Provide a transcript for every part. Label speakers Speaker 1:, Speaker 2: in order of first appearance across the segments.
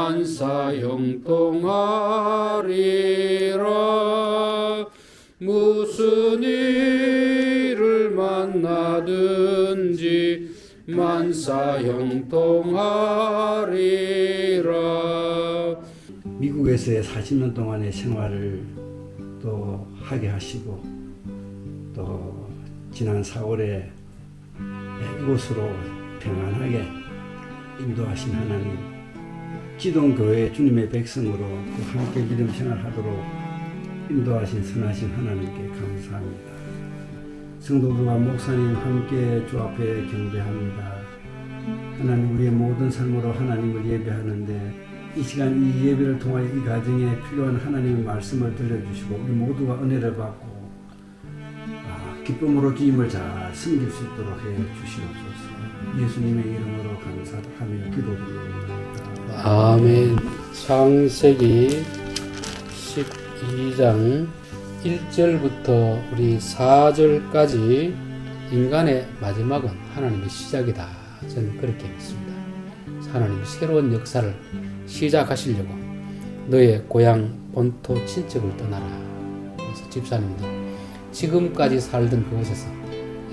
Speaker 1: 만사 형통하리라. 무슨 일을 만나든지 만사 형통하리라.
Speaker 2: 미국에서의 40년 동안의 생활을 또 하게 하시고 또 지난 4월에 이곳으로 평안하게 인도하신 하나님, 기동교회 주님의 백성으로 또 함께 믿음 생활하도록 인도하신 선하신 하나님께 감사합니다. 성도들과 목사님 함께 주 앞에 경배합니다. 하나님, 우리의 모든 삶으로 하나님을 예배하는데 이 시간 이 예배를 통하여 이 가정에 필요한 하나님의 말씀을 들려주시고 우리 모두가 은혜를 받고 기쁨으로 주님을 잘 섬길 수 있도록 해 주시옵소서. 예수님의 이름으로 감사하며 기도드립니다.
Speaker 1: 아멘. 창세기 12장 1절부터 우리 4절까지 인간의 마지막은 하나님의 시작이다. 저는 그렇게 믿습니다. 하나님이 새로운 역사를 시작하시려고 너의 고향 본토 친척을 떠나라. 그래서 집사님들 지금까지 살던 그곳에서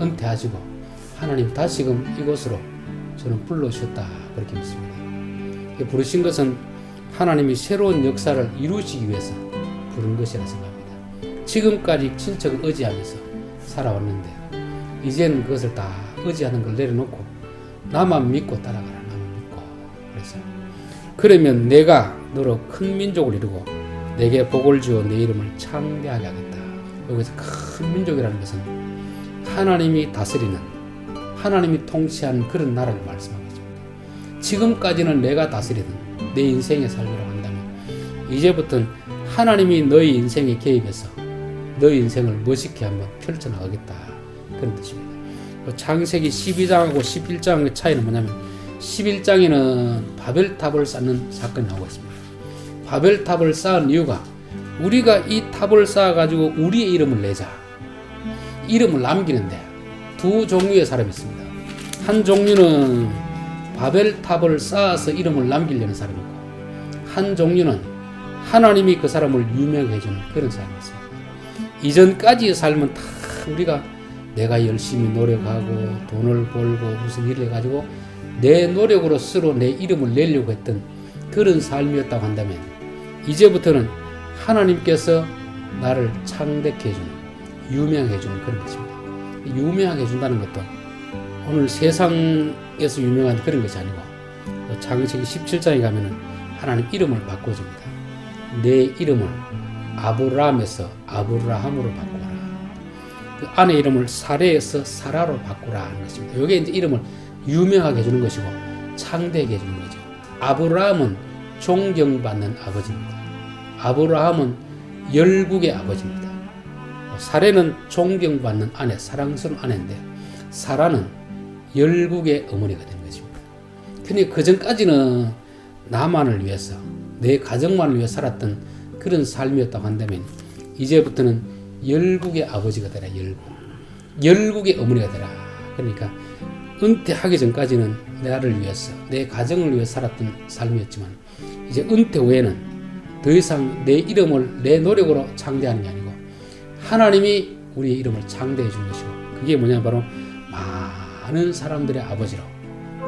Speaker 1: 은퇴하시고 하나님 다시금 이곳으로 저는 불러주셨다. 그렇게 믿습니다. 부르신 것은 하나님이 새로운 역사를 이루시기 위해서 부른 것이라 생각합니다. 지금까지 친척을 의지하면서 살아왔는데 이제는 그것을 다 의지하는 걸 내려놓고 나만 믿고 따라가라. 나만 믿고. 그래서 그러면 내가 너로 큰 민족을 이루고 내게 복을 주어 내 이름을 창대하게 하겠다. 여기서 큰 민족이라는 것은 하나님이 다스리는, 하나님이 통치하는 그런 나라를 말씀하고 있습니다. 지금까지는 내가 다스리는 내 인생의 삶이라고 한다면 이제부터는 하나님이 너희 인생에 개입해서 너희 인생을 멋있게 한번 펼쳐나가겠다. 그런 뜻입니다. 창세기 12장하고 11장의 차이는 뭐냐면 11장에는 바벨탑을 쌓는 사건이 나오고 있습니다. 바벨탑을 쌓은 이유가 우리가 이 탑을 쌓아가지고 우리의 이름을 내자. 이름을 남기는데 두 종류의 사람이 있습니다. 한 종류는 바벨탑을 쌓아서 이름을 남기려는 사람이고 한 종류는 하나님이 그 사람을 유명하게 해주는 그런 사람이 있습니다. 이전까지의 삶은 다 우리가 내가 열심히 노력하고 돈을 벌고 무슨 일을 해가지고 내 노력으로 스스로 내 이름을 내려고 했던 그런 삶이었다고 한다면 이제부터는 하나님께서 나를 창대케 해주는, 유명하게 해주는 그런 것입니다. 유명하게 해준다는 것도 오늘 세상에서 유명한 그런 것이 아니고 창세기 17장에 가면은 하나님 이름을 바꿔줍니다. 내 이름을 아브라함에서 아브라함으로 바꾸라. 그 아내 이름을 사레에서 사라로 바꾸라 하는 것입니다. 이게 이제 이름을 유명하게 해주는 것이고 창대하게 해주는 거죠. 아브라함은 존경받는 아버지입니다. 아브라함은 열국의 아버지입니다. 사레는 존경받는 아내, 사랑스러운 아내인데 사라는 열국의 어머니가 되는 것입니다. 근데 그 전까지는 나만을 위해서 내 가정만을 위해 살았던 그런 삶이었다고 한다면 이제부터는 열국의 아버지가 되라. 열국의 어머니가 되라. 그러니까 은퇴하기 전까지는 나를 위해서 내 가정을 위해 살았던 삶이었지만 이제 은퇴 후에는 더 이상 내 이름을 내 노력으로 창대하는 게 아니고 하나님이 우리의 이름을 창대해 준 것이고 그게 뭐냐 바로 많은 사람들의 아버지로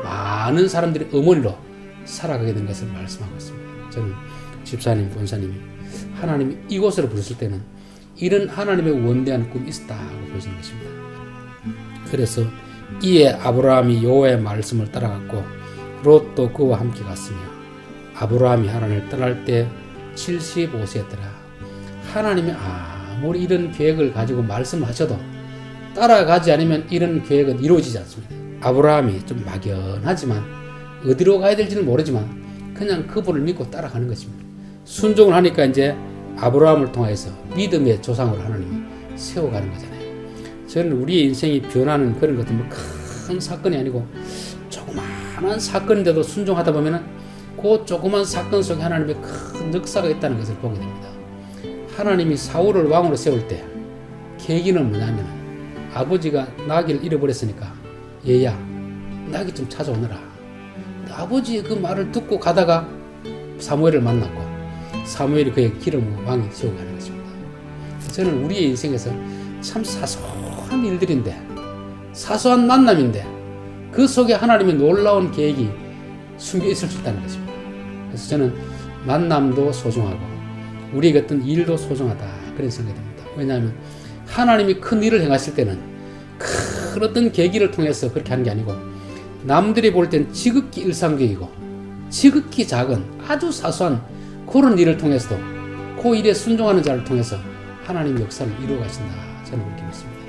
Speaker 1: 많은 사람들의 어머니로 살아가게 된 것을 말씀하고 있습니다. 저는 집사님, 권사님이 하나님이 이곳으로 부르실 때는 이런 하나님의 원대한 꿈이 있었다고 보시는 것입니다. 그래서 이에 아브라함이 여호와의 말씀을 따라갔고 롯도 그와 함께 갔으며 아브라함이 하나님을 떠날 때 75세였더라. 하나님이 아무리 이런 계획을 가지고 말씀하셔도 따라가지 않으면 이런 계획은 이루어지지 않습니다. 아브라함이 좀 막연하지만 어디로 가야 될지는 모르지만 그냥 그분을 믿고 따라가는 것입니다. 순종을 하니까 이제 아브라함을 통해서 믿음의 조상으로 하나님이 세워가는 거잖아요. 저는 우리의 인생이 변하는 그런 것도 뭐 큰 사건이 아니고 조그마한 사건인데도 순종하다 보면은 그 조그만 사건 속에 하나님의 큰 역사가 있다는 것을 보게 됩니다. 하나님이 사울을 왕으로 세울 때 계기는 뭐냐면 아버지가 나귀를 잃어버렸으니까 얘야 나귀 좀 찾아오너라. 아버지의 그 말을 듣고 가다가 사무엘을 만났고 사무엘이 그의 기름으로 왕이 되고 가는 것입니다. 저는 우리의 인생에서 참 사소한 일들인데 사소한 만남인데 그 속에 하나님의 놀라운 계획이 숨겨 있을 수 있다는 것입니다. 그래서 저는 만남도 소중하고 우리에게 어떤 일도 소중하다 그런 생각이 듭니다. 왜냐하면 하나님이 큰 일을 행하실 때는 큰 어떤 계기를 통해서 그렇게 하는 게 아니고 남들이 볼 땐 지극히 일상적이고 지극히 작은 아주 사소한 그런 일을 통해서도 그 일에 순종하는 자를 통해서 하나님 역사를 이루어 가신다 저는 그렇게 믿습니다.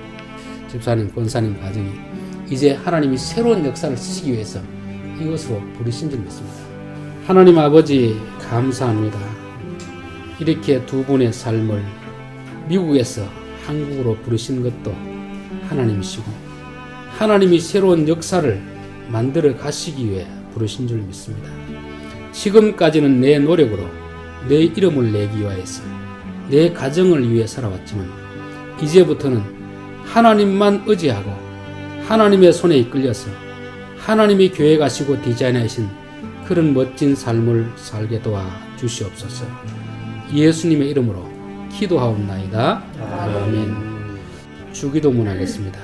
Speaker 1: 집사님, 권사님 가정이 이제 하나님이 새로운 역사를 쓰시기 위해서 이것으로 부르신 줄 믿습니다. 하나님 아버지 감사합니다. 이렇게 두 분의 삶을 미국에서 한국으로 부르신 것도 하나님이시고 하나님이 새로운 역사를 만들어 가시기 위해 부르신 줄 믿습니다. 지금까지는 내 노력으로 내 이름을 내기 위해서 내 가정을 위해 살아왔지만 이제부터는 하나님만 의지하고 하나님의 손에 이끌려서 하나님이 교회 가시고 디자인하신 그런 멋진 삶을 살게 도와 주시옵소서. 예수님의 이름으로 기도하옵나이다. 아멘. 주기도문 하겠습니다.